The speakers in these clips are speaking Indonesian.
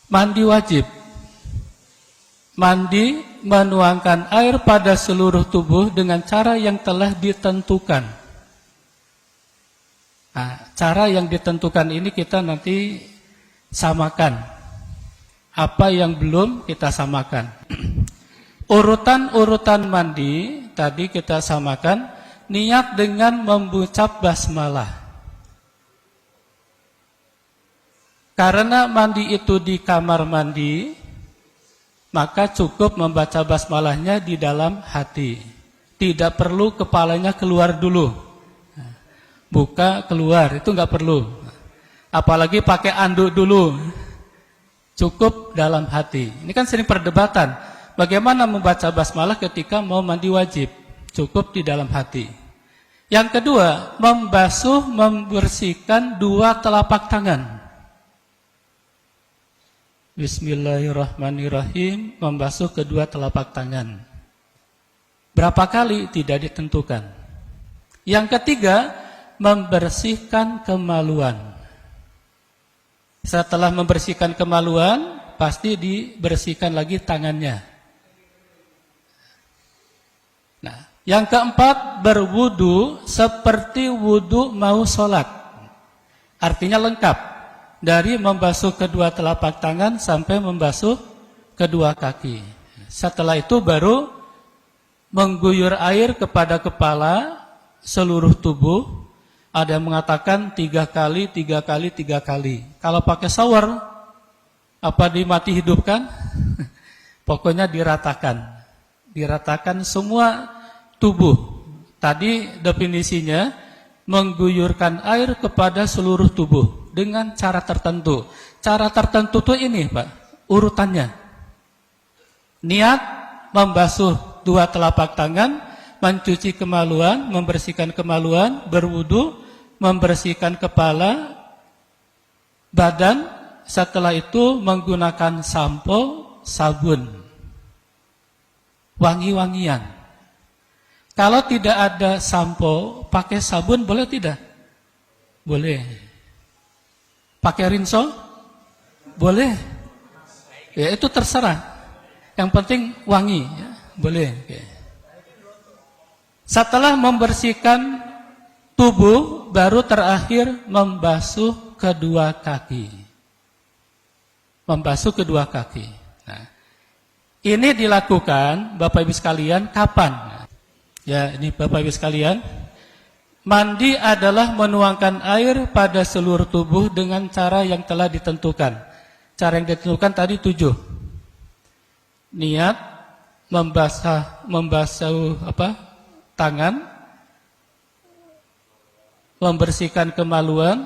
Mandi wajib. Mandi menuangkan air pada seluruh tubuh dengan cara yang telah ditentukan. Nah, cara yang ditentukan ini kita nanti samakan. Apa yang belum kita samakan. Urutan-urutan mandi tadi kita samakan. Niat dengan mengucap basmalah. Karena mandi itu di kamar mandi, maka cukup membaca basmalahnya di dalam hati. Tidak perlu kepalanya keluar dulu. Buka keluar, itu nggak perlu. Apalagi pakai anduk dulu. Cukup dalam hati. Ini kan sering perdebatan. Bagaimana membaca basmalah ketika mau mandi wajib? Cukup di dalam hati. Yang kedua, membasuh, membersihkan dua telapak tangan. Bismillahirrahmanirrahim, membasuh kedua telapak tangan. Berapa kali? Tidak ditentukan. Yang ketiga, membersihkan kemaluan. Setelah membersihkan kemaluan, pasti dibersihkan lagi tangannya. Nah, yang keempat, berwudu seperti wudu mau sholat. Artinya lengkap. Dari membasuh kedua telapak tangan sampai membasuh kedua kaki. Setelah itu baru mengguyur air kepada kepala, seluruh tubuh. Ada yang mengatakan 3 kali, 3 kali, 3 kali. Kalau pakai shower, apa dimati hidupkan? Pokoknya diratakan. Diratakan semua tubuh. Tadi definisinya, mengguyurkan air kepada seluruh tubuh. Dengan cara tertentu. Cara tertentu itu ini Pak, urutannya. Niat membasuh dua telapak tangan, mencuci kemaluan, membersihkan kemaluan, berwudu, membersihkan kepala, badan, setelah itu menggunakan sampo, sabun, wangi-wangian. Kalau tidak ada sampo, pakai sabun boleh tidak? Boleh. Pakai rinso? Boleh. Ya itu terserah. Yang penting wangi, ya. Boleh. Oke. Setelah membersihkan tubuh, baru terakhir membasuh kedua kaki. Membasuh kedua kaki. Nah, ini dilakukan Bapak Ibu sekalian kapan? Ya, ini Bapak Ibu sekalian. Mandi adalah menuangkan air pada seluruh tubuh dengan cara yang telah ditentukan. Cara yang ditentukan tadi 7. Niat membasuh tangan, membersihkan kemaluan,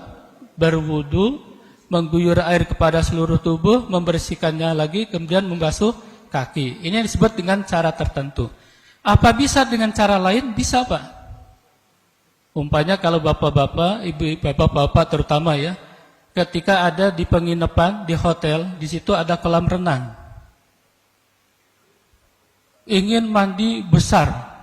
berwudu, mengguyur air kepada seluruh tubuh, membersihkannya lagi, kemudian membasuh kaki. Ini yang disebut dengan cara tertentu. Apa bisa dengan cara lain? Bisa Pak. Umpamanya kalau bapak-bapak, ibu bapak-bapak terutama ya, ketika ada di penginapan, di hotel, di situ ada kolam renang. Ingin mandi besar,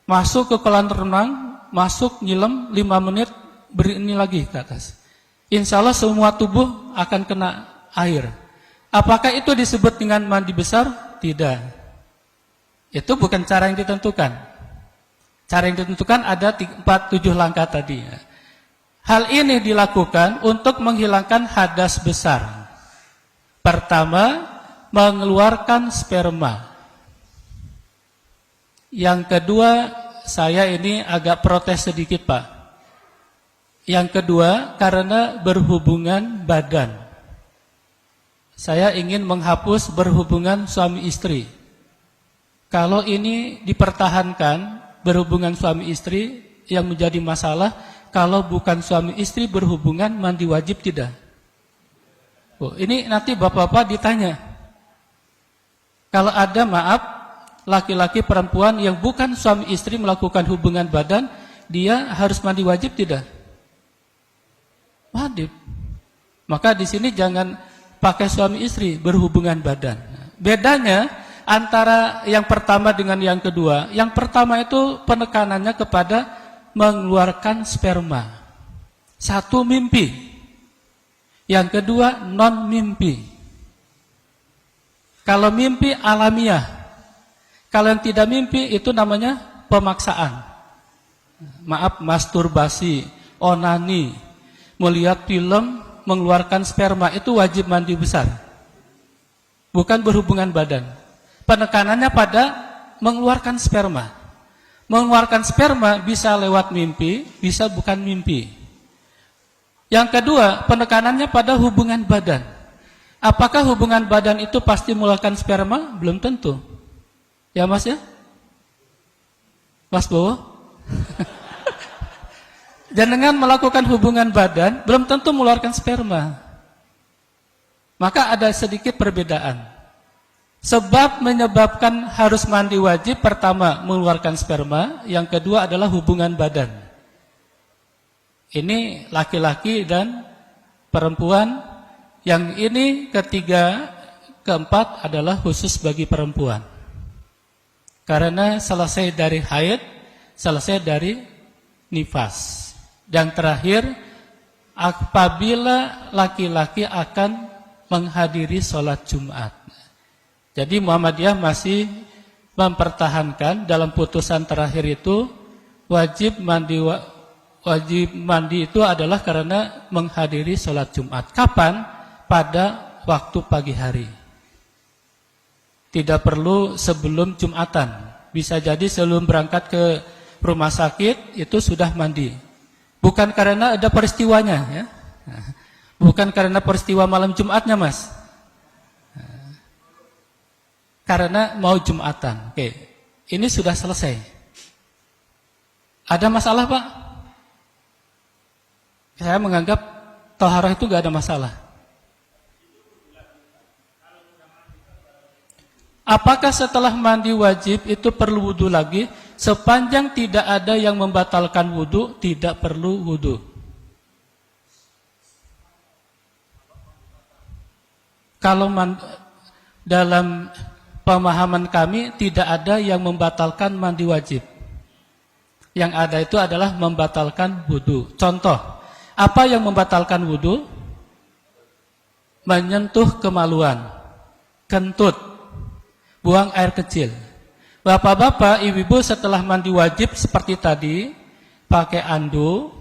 masuk ke kolam renang, masuk nyilem 5 menit, beri ini lagi ke atas. Insya Allah semua tubuh akan kena air. Apakah itu disebut dengan mandi besar? Tidak. Itu bukan cara yang ditentukan. Cara yang ditentukan ada 4-7 langkah tadi. Hal ini dilakukan untuk menghilangkan hadas besar. Pertama, mengeluarkan sperma. Yang kedua, saya ini agak protes sedikit Pak. Yang kedua, karena berhubungan badan. Saya ingin menghapus berhubungan suami istri. Kalau ini dipertahankan, berhubungan suami istri yang menjadi masalah, kalau bukan suami istri berhubungan mandi wajib tidak? Oh, ini nanti bapak-bapak ditanya. Kalau ada maaf, laki-laki perempuan yang bukan suami istri melakukan hubungan badan, dia harus mandi wajib tidak? Wajib. Maka di sini jangan pakai suami istri berhubungan badan. Bedanya antara yang pertama dengan yang kedua. Yang pertama itu penekanannya kepada mengeluarkan sperma. Satu mimpi. Yang kedua non mimpi. Kalau mimpi alamiah. Kalau yang tidak mimpi itu namanya pemaksaan. Maaf, masturbasi, onani, melihat film, mengeluarkan sperma, itu wajib mandi besar. Bukan berhubungan badan. Penekanannya pada mengeluarkan sperma. Mengeluarkan sperma bisa lewat mimpi, bisa bukan mimpi. Yang kedua, penekanannya pada hubungan badan. Apakah hubungan badan itu pasti mengeluarkan sperma? Belum tentu. Ya Mas ya? Mas Bowo? Dan dengan melakukan hubungan badan, belum tentu mengeluarkan sperma. Maka ada sedikit perbedaan. Sebab menyebabkan harus mandi wajib, pertama mengeluarkan sperma, yang kedua adalah hubungan badan. Ini laki-laki dan perempuan, yang ini ketiga, keempat adalah khusus bagi perempuan. Karena selesai dari haid, selesai dari nifas. Dan terakhir, apabila laki-laki akan menghadiri sholat Jumat. Jadi Muhammadiyah masih mempertahankan dalam putusan terakhir itu wajib mandi itu adalah karena menghadiri sholat Jumat. Kapan? Pada waktu pagi hari. Tidak perlu sebelum Jumatan. Bisa jadi sebelum berangkat ke rumah sakit itu sudah mandi. Bukan karena ada peristiwanya, ya. Bukan karena peristiwa malam Jumatnya, Mas. Karena mau Jumatan. Oke, ini sudah selesai. Ada masalah, Pak? Saya menganggap taharah itu gak ada masalah. Apakah setelah mandi wajib itu perlu wudu lagi? Sepanjang tidak ada yang membatalkan wudu, tidak perlu wudu. Kalau dalam pemahaman kami tidak ada yang membatalkan mandi wajib. Yang ada itu adalah membatalkan wudu. Contoh, apa yang membatalkan wudu? Menyentuh kemaluan, kentut, buang air kecil. Bapak-bapak, ibu-ibu setelah mandi wajib seperti tadi, pakai andu,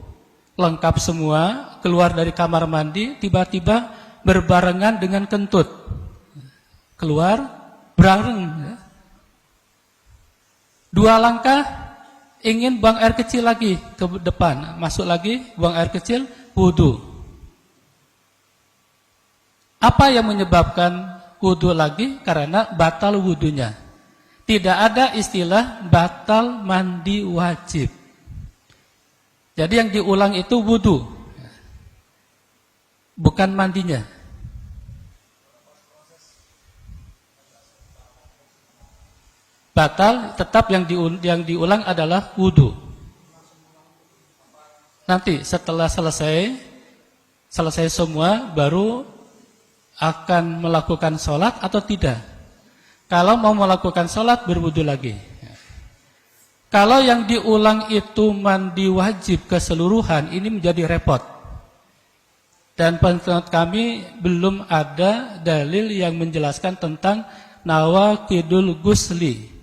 lengkap semua, keluar dari kamar mandi, tiba-tiba berbarengan dengan kentut. Keluar, bareng. Dua langkah, ingin buang air kecil lagi ke depan, masuk lagi, buang air kecil, wudu. Apa yang menyebabkan wudu lagi? Karena batal wudunya. Tidak ada istilah batal mandi wajib. Jadi yang diulang itu wudu, bukan mandinya. Batal tetap yang diulang adalah wudu. Nanti setelah selesai semua baru akan melakukan sholat atau tidak. Kalau mau melakukan sholat berwudu lagi. Kalau yang diulang itu mandi wajib keseluruhan, ini menjadi repot. Dan pendapat kami belum ada dalil yang menjelaskan tentang nawaqidul gusli.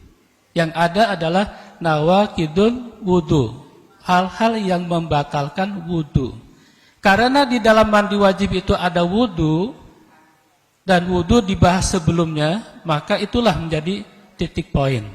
Yang ada adalah nawaqidul wudu, hal-hal yang membatalkan wudu. Karena di dalam mandi wajib itu ada wudu, dan wudu dibahas sebelumnya, maka itulah menjadi titik poin.